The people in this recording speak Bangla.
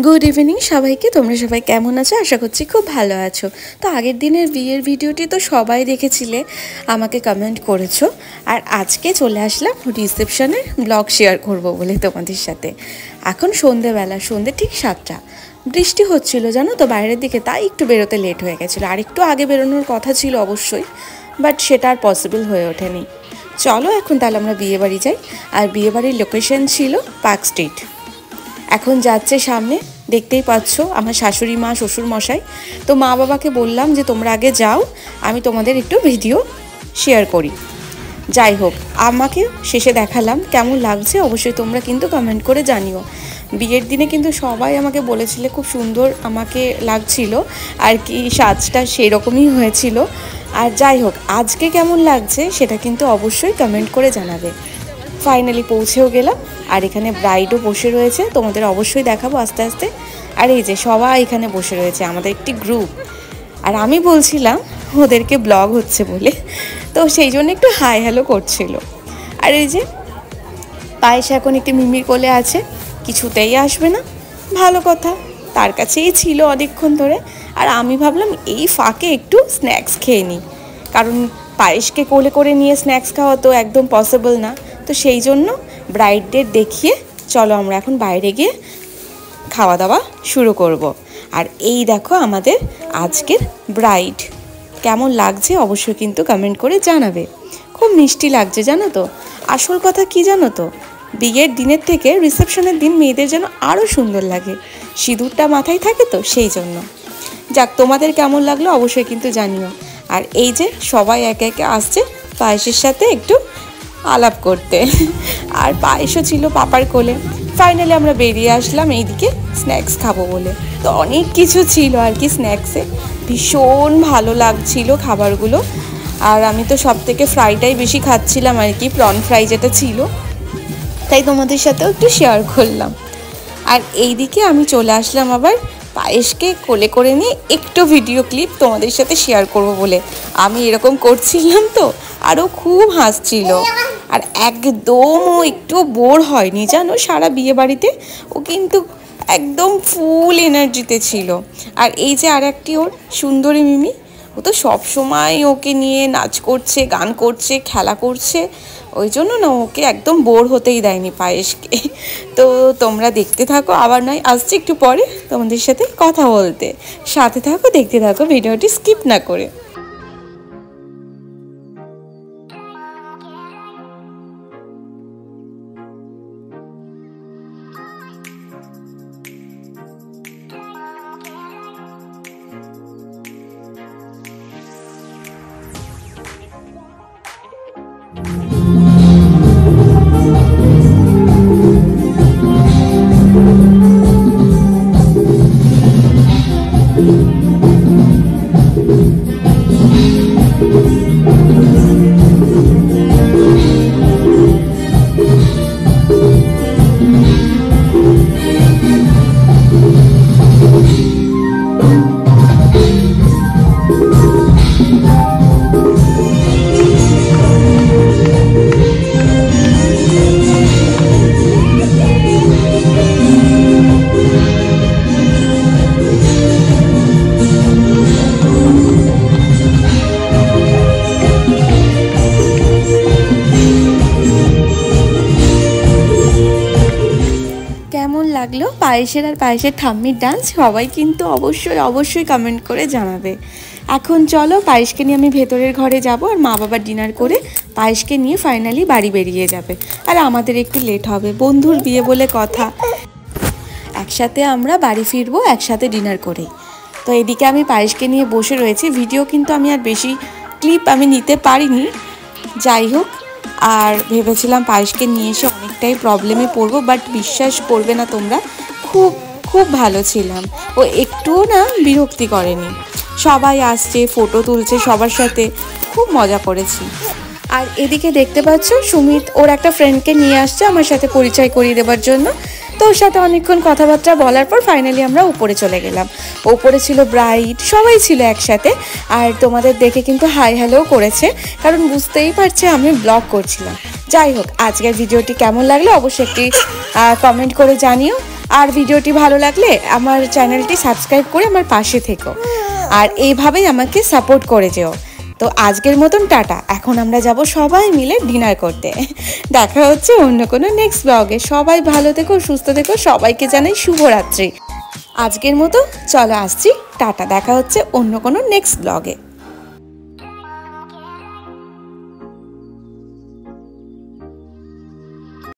गुड इवनिंग सबाइके তোমরা সবাই কেমন আছো আশা করছি খুব ভালো আছো। তো আগের দিনের বিয়ের ভিডিওটি তো সবাই দেখেছিলে, আমাকে কমেন্ট করেছো, আর আজকে চলে আসলাম রিসেপশনের ব্লগ শেয়ার করব বলে তোমাদের সাথে। এখন সন্ধেবেলা, সন্ধে ঠিক 7টা, বৃষ্টি হচ্ছিল জানো তো বাইরের দিকে, তাই একটু বেরোতে লেট হয়ে গেছিলো। আর একটু আগে বেরোনোর কথা ছিল অবশ্যই, বাট সেটা আর পসিবল হয়ে ওঠেনি। চলো এখন তাহলে আমরা বিয়ে বাড়ি যাই। আর বিয়ে বাড়ির লোকেশন ছিল পার্ক স্ট্রিট। এখন যাচ্ছে সামনে, দেখতেই পাচ্ছ আমার শাশুড়ি মা শ্বশুর মশাই। তো মা বাবাকে বললাম যে তোমরা আগে যাও, আমি তোমাদের একটু ভিডিও শেয়ার করি। যাই হোক, আমাকে শেষে দেখালাম, কেমন লাগছে অবশ্যই তোমরা কিন্তু কমেন্ট করে জানিও। বিয়ের দিনে কিন্তু সবাই আমাকে বলেছিলে খুব সুন্দর আমাকে লাগছিল, আর কি সাজটা সেই রকমই হয়েছিল। আর যাই হোক, আজকে কেমন লাগছে সেটা কিন্তু অবশ্যই কমেন্ট করে জানাবে। ফাইনালি পৌঁছেও গেলাম, আর এখানে ব্রাইডও বসে রয়েছে, তোমাদের অবশ্যই দেখাবো আস্তে আস্তে। আর এই যে সবাই এখানে বসে রয়েছে, আমাদের একটি গ্রুপ। আর আমি বলছিলাম ওদেরকে ব্লগ হচ্ছে বলে, তো সেই জন্য একটু হাই হ্যালো করছিল। আর এই যে পায়েস এখন একটি মিমির কোলে আছে, কিছুতেই আসবে না, ভালো কথা, তার কাছেই ছিল অনেকক্ষণ ধরে। আর আমি ভাবলাম এই ফাঁকে একটু স্ন্যাক্স খেয়ে নিই, কারণ পায়েসকে কোলে করে নিয়ে স্ন্যাক্স খাওয়া তো একদম পসিবল না। তো সেই জন্য ব্রাইডদের দেখিয়ে চলো আমরা এখন বাইরে গিয়ে খাওয়া দাওয়া শুরু করব। আর এই দেখো আমাদের আজকের ব্রাইড, কেমন লাগছে অবশ্যই কিন্তু কমেন্ট করে জানাবে। খুব মিষ্টি লাগছে জানো তো। আসল কথা কি জানো তো, বিয়ের দিনের থেকে রিসেপশনের দিন মেয়েদের যেন আরও সুন্দর লাগে, সিঁদুরটা মাথায় থাকে তো সেই জন্য। যাক, তোমাদের কেমন লাগলো অবশ্যই কিন্তু জানিও। আর এই যে সবাই একে একে আসছে পায়েসের সাথে একটু আলাপ করতে, আর পায়েসও ছিল পাপার কোলে। ফাইনালি আমরা বেরিয়ে আসলাম এইদিকে স্ন্যাক্স খাবো বলে। তো অনেক কিছু ছিল আর কি স্ন্যাক্সে, ভীষণ ভালো লাগছিল খাবারগুলো। আর আমি তো সব থেকে ফ্রাইটাই বেশি খাচ্ছিলাম আর কি, প্রন ফ্রাই যেটা ছিল, তাই তোমাদের সাথেও একটু শেয়ার করলাম। আর এইদিকে আমি চলে আসলাম আবার পায়েসকে কোলে করে নিয়ে একটু ভিডিও ক্লিপ তোমাদের সাথে শেয়ার করব বলে। আমি এরকম করছিলাম তো আরও খুব হাসছিল। আর একদম ও একটু বোর হয়নি জানো সারা বিয়ে বাড়িতে, ও কিন্তু একদম ফুল এনার্জিতে ছিল। আর এই যে আর একটি ওর সুন্দরী মিমি, ও তো সবসময় ওকে নিয়ে নাচ করছে, গান করছে, খেলা করছে, ওই জন্য না ওকে একদম বোর হতেই দেয়নি পায়েসকে। তো তোমরা দেখতে থাকো, আবার নয় আসছে একটু পরে তোমাদের সাথে কথা বলতে। সাথে থাকো, দেখতে থাকো, ভিডিওটি স্কিপ না করে। লাগলো পায়েসের আর পায়েসের ঠাম্মির ডান্স, সবাই কিন্তু অবশ্যই অবশ্যই কমেন্ট করে জানাবে। এখন চলো পায়েসকে নিয়ে আমি ভেতরের ঘরে যাব, আর মা বাবা ডিনার করে পায়েসকে নিয়ে ফাইনালি বাড়ি বেরিয়ে যাবে। আর আমাদের একটু লেট হবে, বন্ধুর বিয়ে বলে কথা, একসাথে আমরা বাড়ি ফিরবো একসাথে ডিনার করেই। তো এদিকে আমি পায়েসকে নিয়ে বসে রয়েছি, ভিডিও কিন্তু আমি আর বেশি ক্লিপ আমি নিতে পারিনি। যাই হোক, আর ভেবেছিলাম পায়েসকে নিয়ে এসে অনেকটাই প্রবলেমে পড়বো, বাট বিশ্বাস করবে না তোমরা, খুব খুব ভালো ছিলাম। ও একটুও না বিরক্তি করেনি, সবাই আসছে, ফটো তুলছে সবার সাথে, খুব মজা করেছি। আর এদিকে দেখতে পাচ্ছ সুমিত ওর একটা ফ্রেন্ডকে নিয়ে আসছে আমার সাথে পরিচয় করিয়ে দেওয়ার জন্য। তো ওর সাথে অনেকক্ষণ কথাবার্তা বলার পর ফাইনালি আমরা উপরে চলে গেলাম। উপরে ছিল ব্রাইড, সবাই ছিল একসাথে। আর তোমাদের দেখে কিন্তু হাই হ্যালো করেছে, কারণ বুঝতেই পারছে আমি ব্লগ করছিলাম। যাই হোক, আজকের ভিডিওটি কেমন লাগলো অবশ্যই একটি কমেন্ট করে জানিও। আর ভিডিওটি ভালো লাগলে আমার চ্যানেলটি সাবস্ক্রাইব করে আমার পাশে থেকো, আর এইভাবেই আমাকে সাপোর্ট করে যেও। তো আজকের মতন টাটা, এখন আমরা যাব সবাই মিলে ডিনার করতে। দেখা হচ্ছে অন্য কোনো নেক্সট ব্লগে। সবাই ভালো থেকো, সুস্থ থেকো, সবাইকে জানাই শুভরাত্রি। আজকের মতো চলো আসছি, টাটা, দেখা হচ্ছে অন্য কোনো নেক্সট ব্লগে।